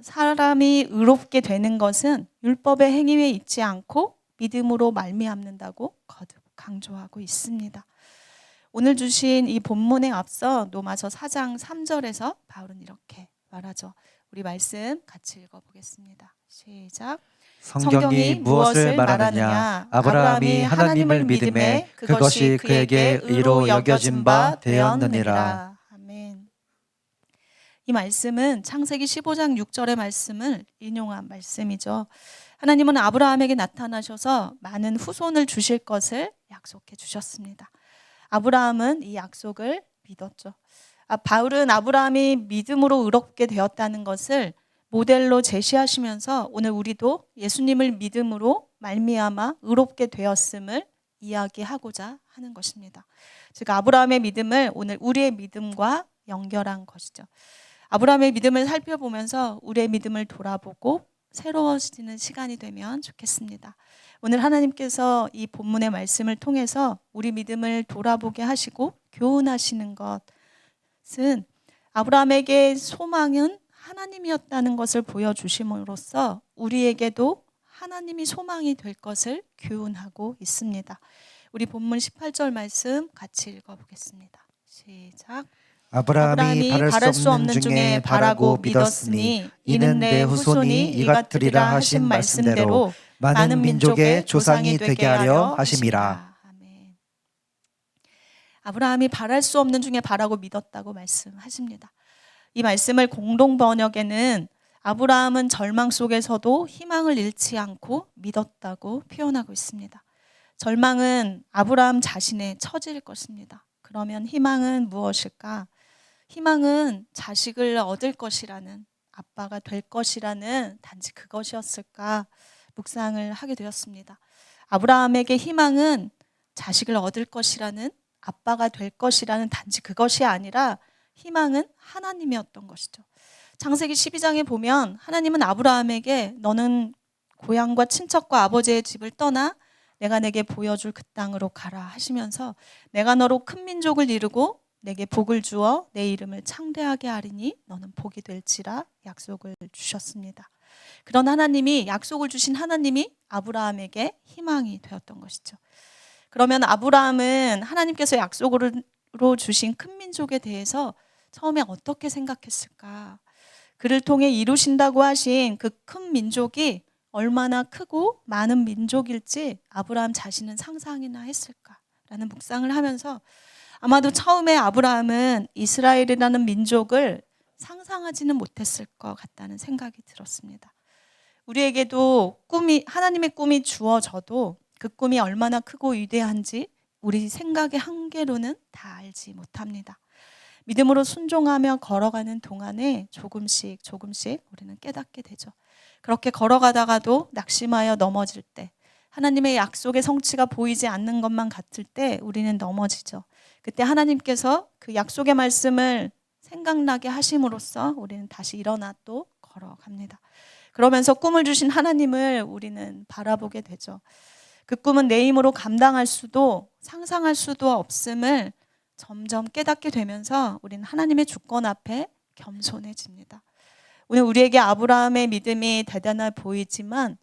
사람이 의롭게 되는 것은 율법의 행위에 있지 않고 믿음으로 말미암는다고 거듭 강조하고 있습니다. 오늘 주신 이 본문에 앞서 로마서 4장 3절에서 바울은 이렇게 말하죠. 우리 말씀 같이 읽어보겠습니다. 시작. 성경이 무엇을 말하느냐? 아브라함이 하나님을 믿음에 그것이 그에게 의로 여겨진 바 되었느니라. 아멘. 이 말씀은 창세기 15장 6절의 말씀을 인용한 말씀이죠. 하나님은 아브라함에게 나타나셔서 많은 후손을 주실 것을 약속해 주셨습니다. 아브라함은 이 약속을 믿었죠. 바울은 아브라함이 믿음으로 의롭게 되었다는 것을 모델로 제시하시면서 오늘 우리도 예수님을 믿음으로 말미암아 의롭게 되었음을 이야기하고자 하는 것입니다. 즉 아브라함의 믿음을 오늘 우리의 믿음과 연결한 것이죠. 아브라함의 믿음을 살펴보면서 우리의 믿음을 돌아보고 새로워지는 시간이 되면 좋겠습니다. 오늘 하나님께서 이 본문의 말씀을 통해서 우리 믿음을 돌아보게 하시고 교훈하시는 것은 아브라함에게 소망은 하나님이었다는 것을 보여주심으로써 우리에게도 하나님이 소망이 될 것을 교훈하고 있습니다. 우리 본문 18절 말씀 같이 읽어보겠습니다. 시작. 아브라함이 바랄 수 없는 중에 바라고 믿었으니 이는 내 후손이 이같으리라 하신 말씀대로 많은 민족의 조상이 되게 하려 하심이라. 아멘. 아브라함이 바랄 수 없는 중에 바라고 믿었다고 말씀하십니다. 이 말씀을 공동 번역에는 아브라함은 절망 속에서도 희망을 잃지 않고 믿었다고 표현하고 있습니다. 절망은 아브라함 자신의 처지일 것입니다. 그러면 희망은 무엇일까? 희망은 자식을 얻을 것이라는, 아빠가 될 것이라는 단지 그것이었을까 묵상을 하게 되었습니다. 아브라함에게 희망은 자식을 얻을 것이라는, 아빠가 될 것이라는 단지 그것이 아니라 희망은 하나님이었던 것이죠. 창세기 12장에 보면 하나님은 아브라함에게 너는 고향과 친척과 아버지의 집을 떠나 내가 내게 보여줄 그 땅으로 가라 하시면서 내가 너로 큰 민족을 이루고 내게 복을 주어 내 이름을 창대하게 하리니 너는 복이 될지라 약속을 주셨습니다. 그런 하나님이, 약속을 주신 하나님이 아브라함에게 희망이 되었던 것이죠. 그러면 아브라함은 하나님께서 약속으로 주신 큰 민족에 대해서 처음에 어떻게 생각했을까? 그를 통해 이루신다고 하신 그 큰 민족이 얼마나 크고 많은 민족일지 아브라함 자신은 상상이나 했을까라는 묵상을 하면서 아마도 처음에 아브라함은 이스라엘이라는 민족을 상상하지는 못했을 것 같다는 생각이 들었습니다. 우리에게도 하나님의 꿈이 주어져도 그 꿈이 얼마나 크고 위대한지 우리 생각의 한계로는 다 알지 못합니다. 믿음으로 순종하며 걸어가는 동안에 조금씩 우리는 깨닫게 되죠. 그렇게 걸어가다가도 낙심하여 넘어질 때, 하나님의 약속의 성취가 보이지 않는 것만 같을 때 우리는 넘어지죠. 그때 하나님께서 그 약속의 말씀을 생각나게 하심으로써 우리는 다시 일어나 또 걸어갑니다. 그러면서 꿈을 주신 하나님을 우리는 바라보게 되죠. 그 꿈은 내 힘으로 감당할 수도 상상할 수도 없음을 점점 깨닫게 되면서 우리는 하나님의 주권 앞에 겸손해집니다. 오늘 우리에게 아브라함의 믿음이 대단해 보이지만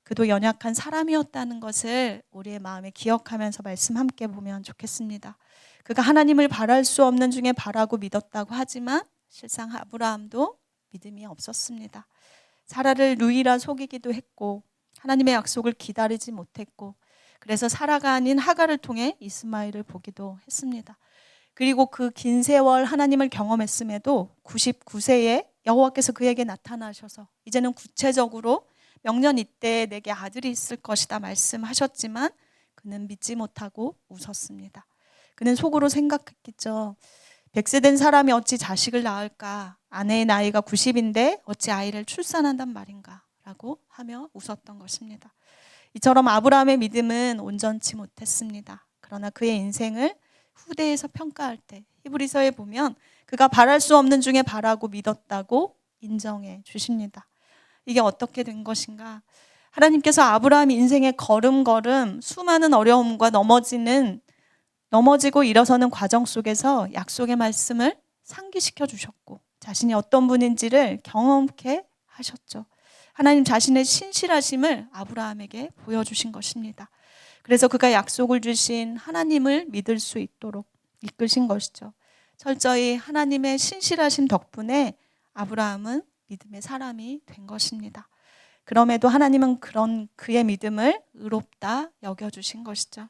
그도 연약한 사람이었다는 것을 우리의 마음에 기억하면서 말씀 함께 보면 좋겠습니다. 그가 하나님을 바랄 수 없는 중에 바라고 믿었다고 하지만 실상 아브라함도 믿음이 없었습니다. 사라를 누이라 속이기도 했고 하나님의 약속을 기다리지 못했고 그래서 사라가 아닌 하갈을 통해 이스마엘을 보기도 했습니다. 그리고 그 긴 세월 하나님을 경험했음에도 99세에 여호와께서 그에게 나타나셔서 이제는 구체적으로 명년 이때 내게 아들이 있을 것이다 말씀하셨지만 그는 믿지 못하고 웃었습니다. 그는 속으로 생각했겠죠. 100세 된 사람이 어찌 자식을 낳을까? 아내의 나이가 90인데 어찌 아이를 출산한단 말인가? 라고 하며 웃었던 것입니다. 이처럼 아브라함의 믿음은 온전치 못했습니다. 그러나 그의 인생을 후대에서 평가할 때 히브리서에 보면 그가 바랄 수 없는 중에 바라고 믿었다고 인정해 주십니다. 이게 어떻게 된 것인가? 하나님께서 아브라함 인생의 걸음걸음 수많은 어려움과 넘어지고 일어서는 과정 속에서 약속의 말씀을 상기시켜 주셨고 자신이 어떤 분인지를 경험케 하셨죠. 하나님 자신의 신실하심을 아브라함에게 보여주신 것입니다. 그래서 그가 약속을 주신 하나님을 믿을 수 있도록 이끄신 것이죠. 철저히 하나님의 신실하심 덕분에 아브라함은 믿음의 사람이 된 것입니다. 그럼에도 하나님은 그런 그의 믿음을 의롭다 여겨주신 것이죠.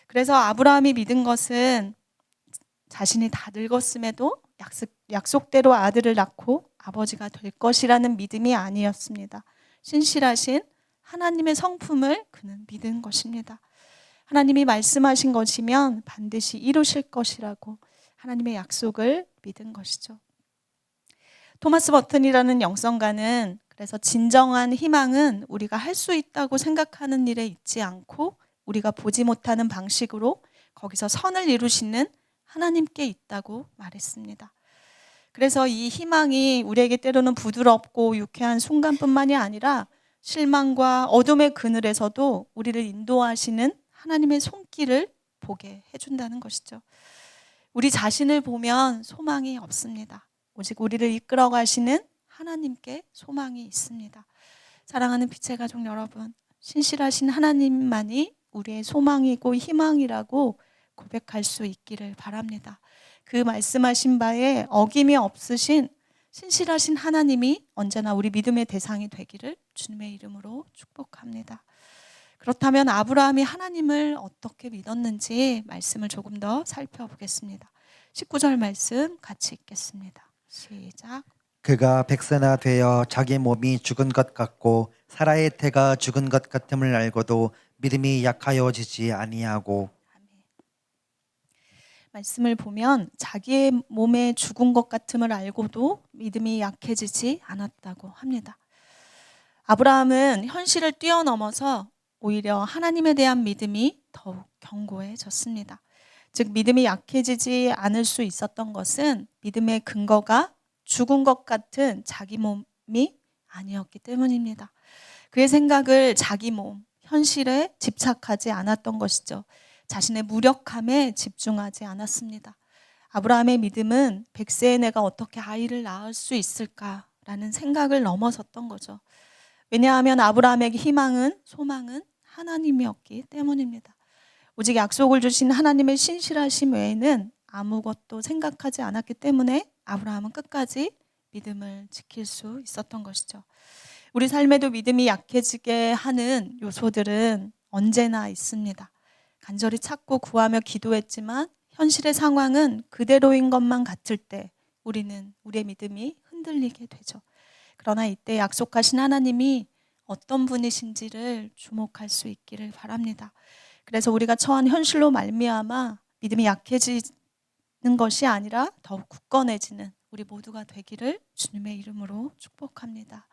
그래서 아브라함이 믿은 것은 자신이 다 늙었음에도 약속대로 아들을 낳고 아버지가 될 것이라는 믿음이 아니었습니다. 신실하신 하나님의 성품을 그는 믿은 것입니다. 하나님이 말씀하신 것이면 반드시 이루실 것이라고 하나님의 약속을 믿은 것이죠. 토마스 버튼이라는 영성가는 그래서 진정한 희망은 우리가 할 수 있다고 생각하는 일에 있지 않고 우리가 보지 못하는 방식으로 거기서 선을 이루시는 하나님께 있다고 말했습니다. 그래서 이 희망이 우리에게 때로는 부드럽고 유쾌한 순간뿐만이 아니라 실망과 어둠의 그늘에서도 우리를 인도하시는 하나님의 손길을 보게 해준다는 것이죠. 우리 자신을 보면 소망이 없습니다. 오직 우리를 이끌어 가시는 하나님께 소망이 있습니다. 사랑하는 빛의 가족 여러분, 신실하신 하나님만이 우리의 소망이고 희망이라고 고백할 수 있기를 바랍니다. 그 말씀하신 바에 어김이 없으신 신실하신 하나님이 언제나 우리 믿음의 대상이 되기를 주님의 이름으로 축복합니다. 그렇다면 아브라함이 하나님을 어떻게 믿었는지 말씀을 조금 더 살펴보겠습니다. 19절 말씀 같이 읽겠습니다. 시작. 그가 백세나 되어 자기 몸이 죽은 것 같고 사라의 태가 죽은 것 같음을 알고도 믿음이 약하여지지 아니하고. 말씀을 보면 자기의 몸에 죽은 것 같음을 알고도 믿음이 약해지지 않았다고 합니다. 아브라함은 현실을 뛰어넘어서 오히려 하나님에 대한 믿음이 더욱 견고해졌습니다. 즉 믿음이 약해지지 않을 수 있었던 것은 믿음의 근거가 죽은 것 같은 자기 몸이 아니었기 때문입니다. 그의 생각을 자기 몸, 현실에 집착하지 않았던 것이죠. 자신의 무력함에 집중하지 않았습니다. 아브라함의 믿음은 100세의 내가 어떻게 아이를 낳을 수 있을까라는 생각을 넘어섰던 거죠. 왜냐하면 아브라함에게 희망은 소망은 하나님이었기 때문입니다. 오직 약속을 주신 하나님의 신실하심 외에는 아무것도 생각하지 않았기 때문에 아브라함은 끝까지 믿음을 지킬 수 있었던 것이죠. 우리 삶에도 믿음이 약해지게 하는 요소들은 언제나 있습니다. 간절히 찾고 구하며 기도했지만 현실의 상황은 그대로인 것만 같을 때 우리는 우리의 믿음이 흔들리게 되죠. 그러나 이때 약속하신 하나님이 어떤 분이신지를 주목할 수 있기를 바랍니다. 그래서 우리가 처한 현실로 말미암아 믿음이 약해지는 것이 아니라 더욱 굳건해지는 우리 모두가 되기를 주님의 이름으로 축복합니다.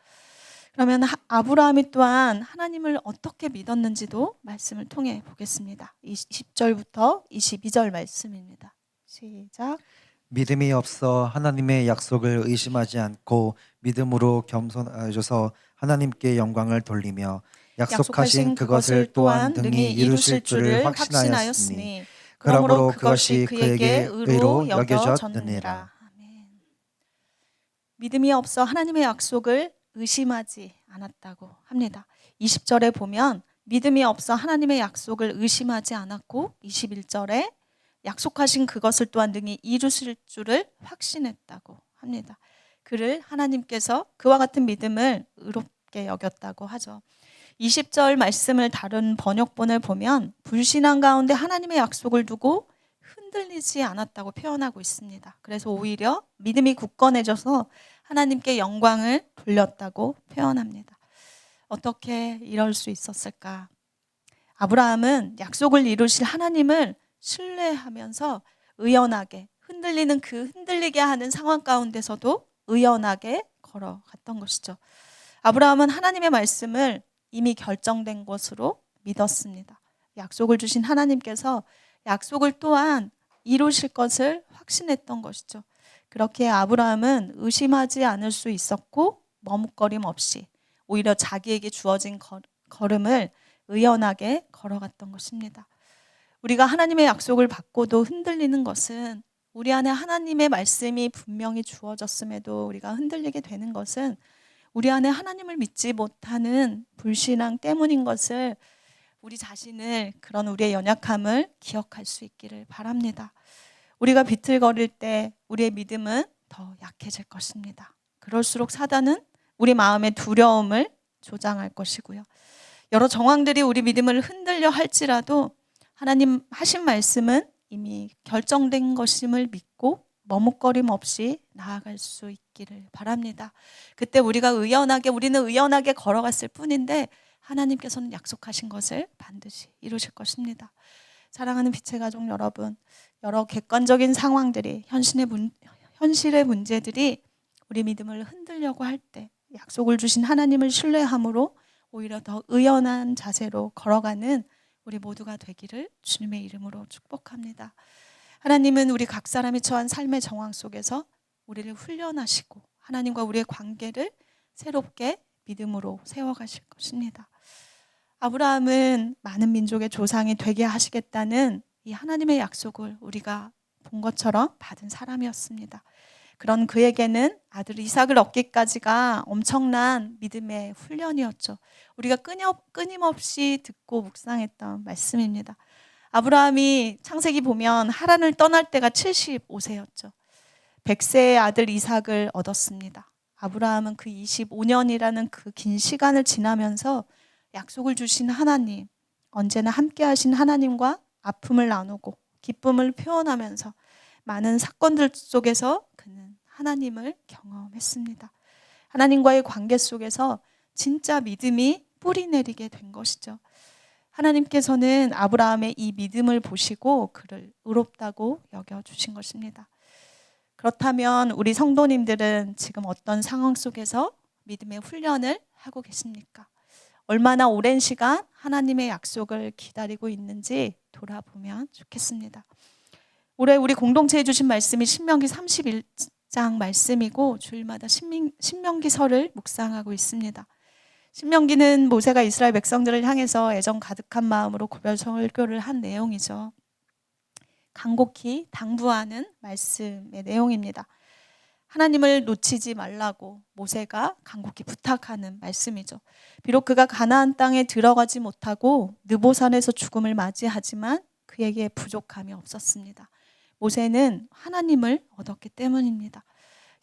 그러면 아브라함이 또한 하나님을 어떻게 믿었는지도 말씀을 통해 보겠습니다. 20절부터 22절 말씀입니다. 시작. 믿음이 없어 하나님의 약속을 의심하지 않고 믿음으로 겸손하여서 하나님께 영광을 돌리며 약속하신 그것을 또한 능히 이루실 줄을 확신하였으니 그러므로 그것이 그에게 의로 여겨졌느니라. 아멘. 믿음이 없어 하나님의 약속을 의심하지 않았다고 합니다. 20절에 보면 믿음이 없어 하나님의 약속을 의심하지 않았고 21절에 약속하신 그것을 또한 능히 이루실 줄을 확신했다고 합니다. 그를 하나님께서 그와 같은 믿음을 의롭게 여겼다고 하죠. 20절 말씀을 다룬 번역본을 보면 불신앙 가운데 하나님의 약속을 두고 흔들리지 않았다고 표현하고 있습니다. 그래서 오히려 믿음이 굳건해져서 하나님께 영광을 돌렸다고 표현합니다. 어떻게 이럴 수 있었을까? 아브라함은 약속을 이루실 하나님을 신뢰하면서 의연하게 흔들리는 그 흔들리게 하는 상황 가운데서도 의연하게 걸어갔던 것이죠. 아브라함은 하나님의 말씀을 이미 결정된 것으로 믿었습니다. 약속을 주신 하나님께서 약속을 또한 이루실 것을 확신했던 것이죠. 그렇게 아브라함은 의심하지 않을 수 있었고 머뭇거림 없이 오히려 자기에게 주어진 걸음을 의연하게 걸어갔던 것입니다. 우리가 하나님의 약속을 받고도 흔들리는 것은, 우리 안에 하나님의 말씀이 분명히 주어졌음에도 우리가 흔들리게 되는 것은 우리 안에 하나님을 믿지 못하는 불신앙 때문인 것을, 우리 자신을, 그런 우리의 연약함을 기억할 수 있기를 바랍니다. 우리가 비틀거릴 때 우리의 믿음은 더 약해질 것입니다. 그럴수록 사단은 우리 마음의 두려움을 조장할 것이고요. 여러 정황들이 우리 믿음을 흔들려 할지라도 하나님 하신 말씀은 이미 결정된 것임을 믿고 머뭇거림 없이 나아갈 수 있기를 바랍니다. 그때 우리는 의연하게 걸어갔을 뿐인데 하나님께서는 약속하신 것을 반드시 이루실 것입니다. 사랑하는 빛의 가족 여러분, 여러 객관적인 상황들이, 현실의 문제들이 우리 믿음을 흔들려고 할 때 약속을 주신 하나님을 신뢰함으로 오히려 더 의연한 자세로 걸어가는 우리 모두가 되기를 주님의 이름으로 축복합니다. 하나님은 우리 각 사람이 처한 삶의 정황 속에서 우리를 훈련하시고 하나님과 우리의 관계를 새롭게 믿음으로 세워가실 것입니다. 아브라함은 많은 민족의 조상이 되게 하시겠다는 이 하나님의 약속을 우리가 본 것처럼 받은 사람이었습니다. 그런 그에게는 아들 이삭을 얻기까지가 엄청난 믿음의 훈련이었죠. 우리가 끊임없이 듣고 묵상했던 말씀입니다. 아브라함이 창세기 보면 하란을 떠날 때가 75세였죠. 100세의 아들 이삭을 얻었습니다. 아브라함은 그 25년이라는 그 긴 시간을 지나면서 약속을 주신 하나님, 언제나 함께 하신 하나님과 아픔을 나누고 기쁨을 표현하면서 많은 사건들 속에서 그는 하나님을 경험했습니다. 하나님과의 관계 속에서 진짜 믿음이 뿌리 내리게 된 것이죠. 하나님께서는 아브라함의 이 믿음을 보시고 그를 의롭다고 여겨주신 것입니다. 그렇다면 우리 성도님들은 지금 어떤 상황 속에서 믿음의 훈련을 하고 계십니까? 얼마나 오랜 시간 하나님의 약속을 기다리고 있는지 돌아보면 좋겠습니다. 올해 우리 공동체에 주신 말씀이 신명기 31장 말씀이고 주일마다 신명기서를 묵상하고 있습니다. 신명기는 모세가 이스라엘 백성들을 향해서 애정 가득한 마음으로 고별 설교를 한 내용이죠. 간곡히 당부하는 말씀의 내용입니다. 하나님을 놓치지 말라고 모세가 간곡히 부탁하는 말씀이죠. 비록 그가 가나안 땅에 들어가지 못하고 느보산에서 죽음을 맞이하지만 그에게 부족함이 없었습니다. 모세는 하나님을 얻었기 때문입니다.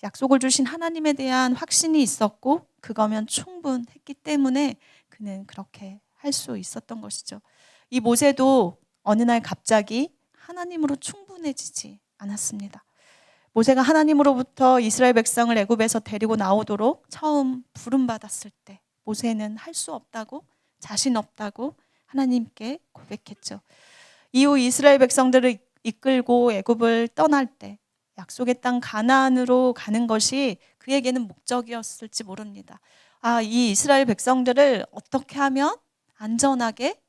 약속을 주신 하나님에 대한 확신이 있었고 그거면 충분했기 때문에 그는 그렇게 할 수 있었던 것이죠. 이 모세도 어느 날 갑자기 하나님으로 충분해지지 않았습니다. 모세가 하나님으로부터 이스라엘 백성을 애굽에서 데리고 나오도록 처음 부름받았을 때 모세는 할 수 없다고, 자신 없다고 하나님께 고백했죠. 이후 이스라엘 백성들을 이끌고 애굽을 떠날 때 약속의 땅 가나안으로 가는 것이 그에게는 목적이었을지 모릅니다. 이 이스라엘 백성들을 어떻게 하면 안전하게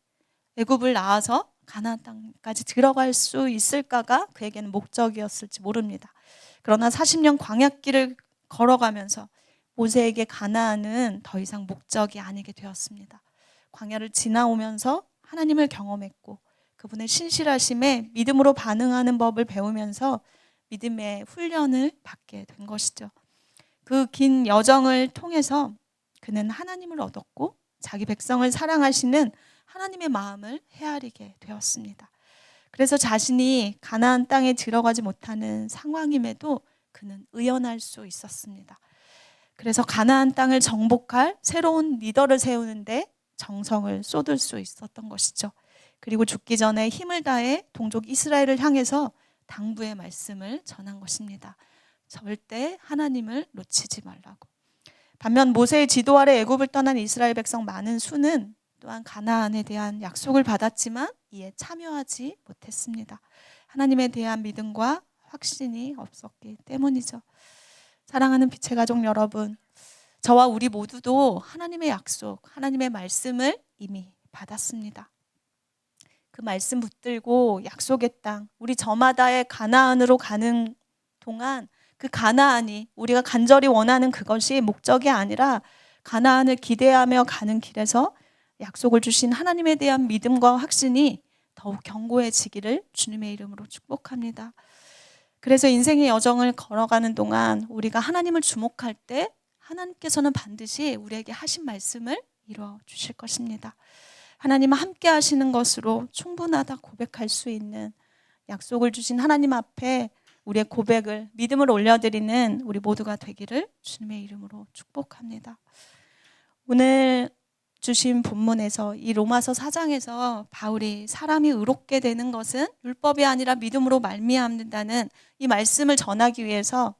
애굽을 나와서 가나안 땅까지 들어갈 수 있을까가 그에게는 목적이었을지 모릅니다. 그러나 40년 광야길을 걸어가면서 모세에게 가나안은 더 이상 목적이 아니게 되었습니다. 광야를 지나오면서 하나님을 경험했고 그분의 신실하심에 믿음으로 반응하는 법을 배우면서 믿음의 훈련을 받게 된 것이죠. 그 긴 여정을 통해서 그는 하나님을 얻었고 자기 백성을 사랑하시는 하나님의 마음을 헤아리게 되었습니다. 그래서 자신이 가나안 땅에 들어가지 못하는 상황임에도 그는 의연할 수 있었습니다. 그래서 가나안 땅을 정복할 새로운 리더를 세우는데 정성을 쏟을 수 있었던 것이죠. 그리고 죽기 전에 힘을 다해 동족 이스라엘을 향해서 당부의 말씀을 전한 것입니다. 절대 하나님을 놓치지 말라고. 반면 모세의 지도 아래 애굽을 떠난 이스라엘 백성 많은 수는 또한 가나안에 대한 약속을 받았지만 이에 참여하지 못했습니다. 하나님에 대한 믿음과 확신이 없었기 때문이죠. 사랑하는 빛의 가족 여러분, 저와 우리 모두도 하나님의 약속, 하나님의 말씀을 이미 받았습니다. 그 말씀 붙들고 약속의 땅, 우리 저마다의 가나안으로 가는 동안 그 가나안이 우리가 간절히 원하는 그것이 목적이 아니라 가나안을 기대하며 가는 길에서 약속을 주신 하나님에 대한 믿음과 확신이 더욱 견고해지기를 주님의 이름으로 축복합니다. 그래서 인생의 여정을 걸어가는 동안 우리가 하나님을 주목할 때 하나님께서는 반드시 우리에게 하신 말씀을 이루어 주실 것입니다. 하나님은 함께 하시는 것으로 충분하다 고백할 수 있는 약속을 주신 하나님 앞에 우리의 고백을 믿음을 올려드리는 우리 모두가 되기를 주님의 이름으로 축복합니다. 오늘 주신 본문에서 이 로마서 4장에서 바울이 사람이 의롭게 되는 것은 율법이 아니라 믿음으로 말미암는다는 이 말씀을 전하기 위해서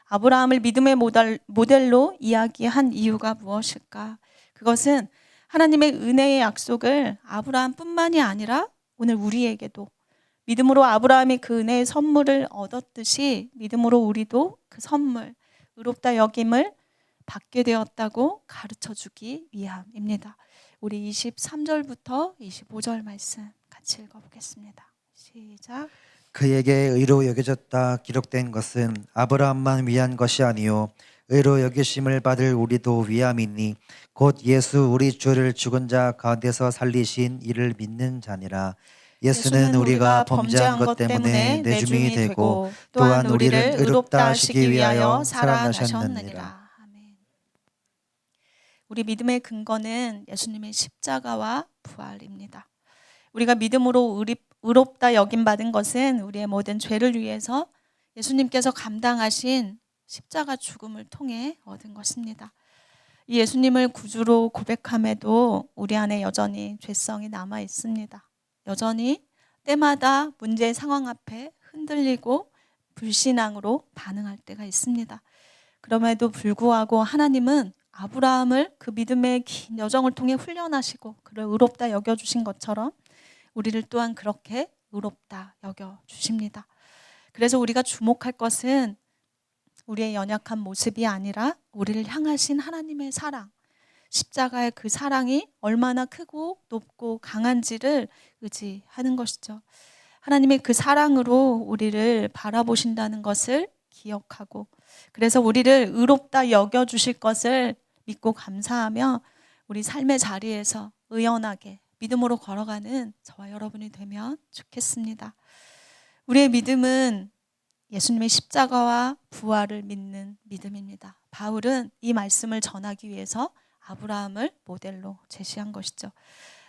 아브라함을 믿음의 모델로 이야기한 이유가 무엇일까? 그것은 하나님의 은혜의 약속을 아브라함뿐만이 아니라 오늘 우리에게도 믿음으로 아브라함이 그 은혜의 선물을 얻었듯이 믿음으로 우리도 그 선물, 의롭다 여김을 받게 되었다고 가르쳐 주기 위함입니다. 우리 23절부터 25절 말씀 같이 읽어보겠습니다. 시작. 그에게 의로 여겨졌다 기록된 것은 아브라함만 위한 것이 아니요 의로 여기심을 받을 우리도 위함이니 곧 예수 우리 주를 죽은 자 가운데서 살리신 이를 믿는 자니라. 예수는 우리가 범죄한 것 때문에 내줌이 되고 또한 우리를 의롭다 하시기 위하여 살아나셨느니라. 아멘. 우리 믿음의 근거는 예수님의 십자가와 부활입니다. 우리가 믿음으로 의롭다 여김받은 것은 우리의 모든 죄를 위해서 예수님께서 감당하신 십자가 죽음을 통해 얻은 것입니다. 이 예수님을 구주로 고백함에도 우리 안에 여전히 죄성이 남아 있습니다. 여전히 때마다 문제의 상황 앞에 흔들리고 불신앙으로 반응할 때가 있습니다. 그럼에도 불구하고 하나님은 아브라함을 그 믿음의 긴 여정을 통해 훈련하시고 그를 의롭다 여겨주신 것처럼 우리를 또한 그렇게 의롭다 여겨주십니다. 그래서 우리가 주목할 것은 우리의 연약한 모습이 아니라 우리를 향하신 하나님의 사랑, 십자가의 그 사랑이 얼마나 크고 높고 강한지를 의지하는 것이죠. 하나님의 그 사랑으로 우리를 바라보신다는 것을 기억하고 그래서 우리를 의롭다 여겨주실 것을 믿고 감사하며 우리 삶의 자리에서 의연하게 믿음으로 걸어가는 저와 여러분이 되면 좋겠습니다. 우리의 믿음은 예수님의 십자가와 부활을 믿는 믿음입니다. 바울은 이 말씀을 전하기 위해서 아브라함을 모델로 제시한 것이죠.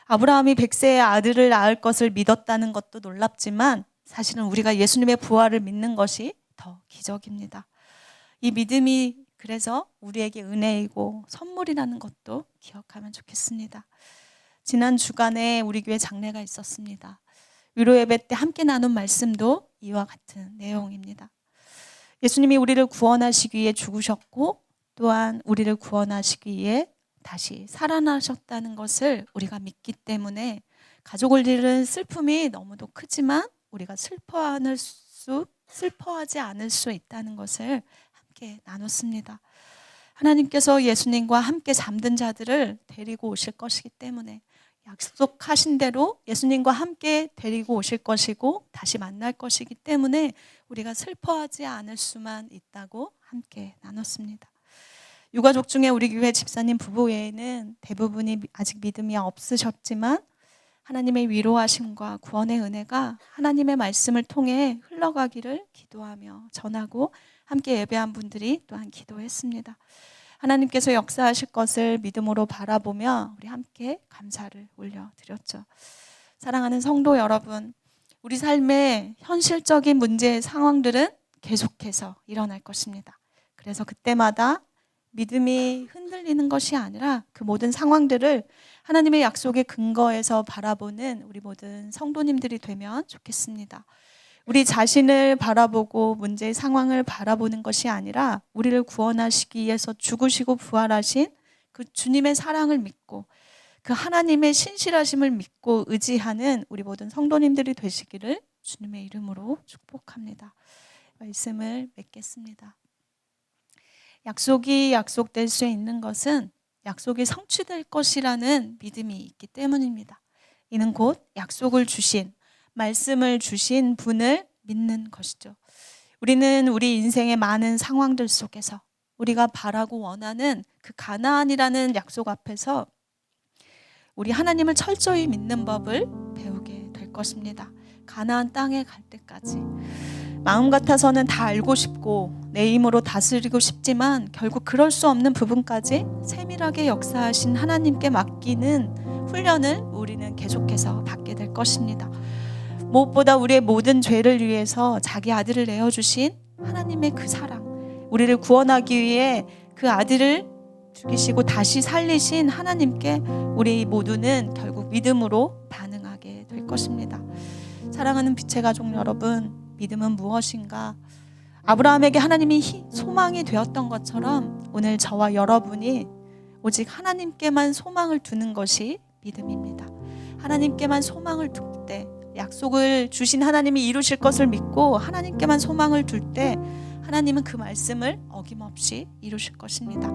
아브라함이 100세의 아들을 낳을 것을 믿었다는 것도 놀랍지만 사실은 우리가 예수님의 부활을 믿는 것이 더 기적입니다. 이 믿음이 그래서 우리에게 은혜이고 선물이라는 것도 기억하면 좋겠습니다. 지난 주간에 우리 교회 장례가 있었습니다. 위로 예배 때 함께 나눈 말씀도 이와 같은 내용입니다. 예수님이 우리를 구원하시기 위해 죽으셨고 또한 우리를 구원하시기 위해 다시 살아나셨다는 것을 우리가 믿기 때문에 가족을 잃은 슬픔이 너무도 크지만 우리가 슬퍼하지 않을 수 있다는 것을 함께 나눴습니다. 하나님께서 예수님과 함께 잠든 자들을 데리고 오실 것이기 때문에 약속하신 대로 예수님과 함께 데리고 오실 것이고 다시 만날 것이기 때문에 우리가 슬퍼하지 않을 수만 있다고 함께 나눴습니다. 유가족 중에 우리 교회 집사님 부부 외에는 대부분이 아직 믿음이 없으셨지만 하나님의 위로하심과 구원의 은혜가 하나님의 말씀을 통해 흘러가기를 기도하며 전하고 함께 예배한 분들이 또한 기도했습니다. 하나님께서 역사하실 것을 믿음으로 바라보며 우리 함께 감사를 올려드렸죠. 사랑하는 성도 여러분, 우리 삶의 현실적인 문제의 상황들은 계속해서 일어날 것입니다. 그래서 그때마다 믿음이 흔들리는 것이 아니라 그 모든 상황들을 하나님의 약속의 근거에서 바라보는 우리 모든 성도님들이 되면 좋겠습니다. 우리 자신을 바라보고 문제의 상황을 바라보는 것이 아니라 우리를 구원하시기 위해서 죽으시고 부활하신 그 주님의 사랑을 믿고 그 하나님의 신실하심을 믿고 의지하는 우리 모든 성도님들이 되시기를 주님의 이름으로 축복합니다. 말씀을 맺겠습니다. 약속이 약속될 수 있는 것은 약속이 성취될 것이라는 믿음이 있기 때문입니다. 이는 곧 약속을 주신 말씀을 주신 분을 믿는 것이죠. 우리는 우리 인생의 많은 상황들 속에서 우리가 바라고 원하는 그 가나안이라는 약속 앞에서 우리 하나님을 철저히 믿는 법을 배우게 될 것입니다. 가나안 땅에 갈 때까지. 마음 같아서는 다 알고 싶고 내 힘으로 다스리고 싶지만 결국 그럴 수 없는 부분까지 세밀하게 역사하신 하나님께 맡기는 훈련을 우리는 계속해서 받게 될 것입니다. 무엇보다 우리의 모든 죄를 위해서 자기 아들을 내어주신 하나님의 그 사랑, 우리를 구원하기 위해 그 아들을 죽이시고 다시 살리신 하나님께 우리 모두는 결국 믿음으로 반응하게 될 것입니다. 사랑하는 빛의 가족 여러분, 믿음은 무엇인가? 아브라함에게 하나님이 소망이 되었던 것처럼 오늘 저와 여러분이 오직 하나님께만 소망을 두는 것이 믿음입니다. 하나님께만 소망을 둘 때, 약속을 주신 하나님이 이루실 것을 믿고 하나님께만 소망을 둘 때 하나님은 그 말씀을 어김없이 이루실 것입니다.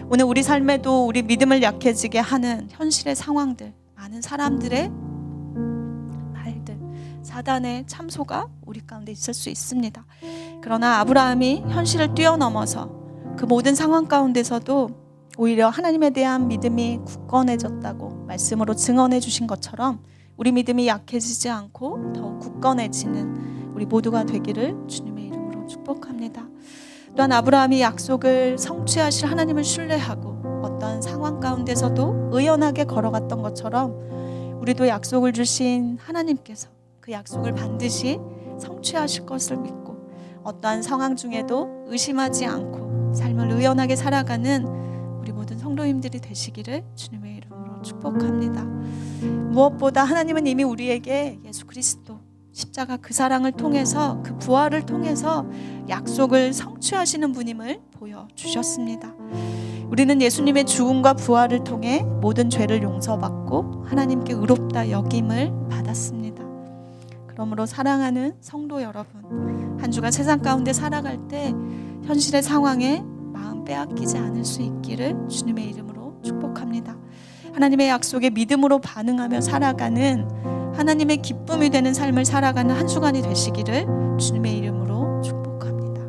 오늘 우리 삶에도 우리 믿음을 약해지게 하는 현실의 상황들, 많은 사람들의 말들, 사단의 참소가 우리 가운데 있을 수 있습니다. 그러나 아브라함이 현실을 뛰어넘어서 그 모든 상황 가운데서도 오히려 하나님에 대한 믿음이 굳건해졌다고 말씀으로 증언해 주신 것처럼 우리 믿음이 약해지지 않고 더욱 굳건해지는 우리 모두가 되기를 주님의 이름으로 축복합니다. 또한 아브라함이 약속을 성취하실 하나님을 신뢰하고 어떤 상황 가운데서도 의연하게 걸어갔던 것처럼 우리도 약속을 주신 하나님께서 그 약속을 반드시 성취하실 것을 믿고 어떠한 상황 중에도 의심하지 않고 삶을 의연하게 살아가는 우리 모든 성도님들이 되시기를 주님의 이름으로 축복합니다. 무엇보다 하나님은 이미 우리에게 예수 그리스도 십자가 그 사랑을 통해서 그 부활을 통해서 약속을 성취하시는 분임을 보여주셨습니다. 우리는 예수님의 죽음과 부활을 통해 모든 죄를 용서받고 하나님께 의롭다 여김을 받았습니다. 그러므로 사랑하는 성도 여러분, 한 주간 세상 가운데 살아갈 때 현실의 상황에 마음 빼앗기지 않을 수 있기를 주님의 이름으로 축복합니다. 하나님의 약속에 믿음으로 반응하며 살아가는 하나님의 기쁨이 되는 삶을 살아가는 한 주간이 되시기를 주님의 이름으로 축복합니다.